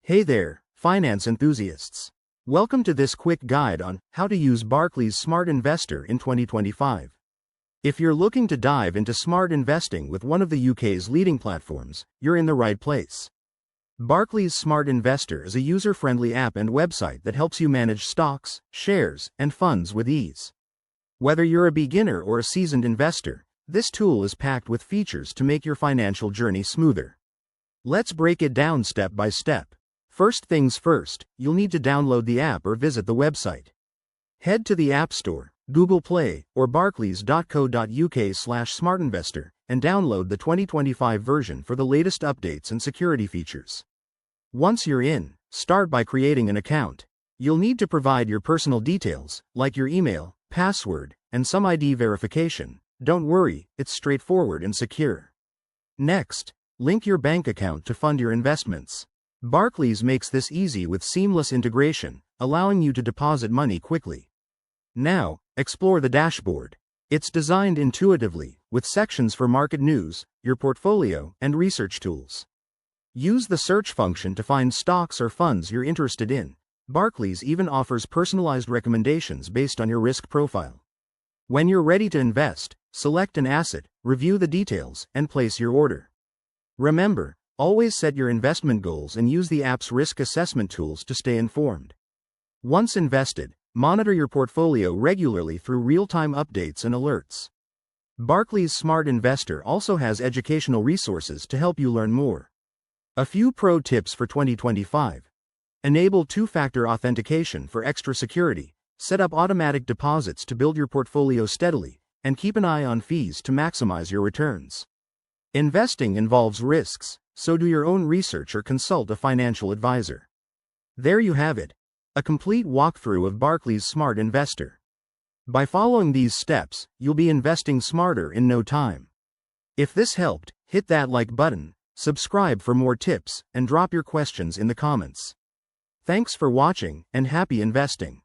Hey there, finance enthusiasts. Welcome to this quick guide on how to use Barclays Smart Investor in 2025. If you're looking to dive into smart investing with one of the UK's leading platforms, you're in the right place. Barclays Smart Investor is a user-friendly app and website that helps you manage stocks, shares, and funds with ease. Whether you're a beginner or a seasoned investor, this tool is packed with features to make your financial journey smoother. Let's break it down step by step. First things first, you'll need to download the app or visit the website. Head to the App Store, Google Play, or barclays.co.uk/smartinvestor and download the 2025 version for the latest updates and security features. Once you're in, start by creating an account. You'll need to provide your personal details, like your email, password, and some ID verification. Don't worry, it's straightforward and secure. Next, link your bank account to fund your investments. Barclays makes this easy with seamless integration, allowing you to deposit money quickly. Now, explore the dashboard. It's designed intuitively, with sections for market news, your portfolio, and research tools. Use the search function to find stocks or funds you're interested in. Barclays even offers personalized recommendations based on your risk profile. When you're ready to invest, select an asset, review the details, and place your order. Remember, always set your investment goals and use the app's risk assessment tools to stay informed. Once invested, monitor your portfolio regularly through real-time updates and alerts. Barclays Smart Investor also has educational resources to help you learn more. A few pro tips for 2025. Enable two-factor authentication for extra security, set up automatic deposits to build your portfolio steadily, and keep an eye on fees to maximize your returns. Investing involves risks, so do your own research or consult a financial advisor. There you have it, a complete walkthrough of Barclays Smart Investor. By following these steps, you'll be investing smarter in no time. If this helped, hit that like button, subscribe for more tips, and drop your questions in the comments. Thanks for watching, and happy investing.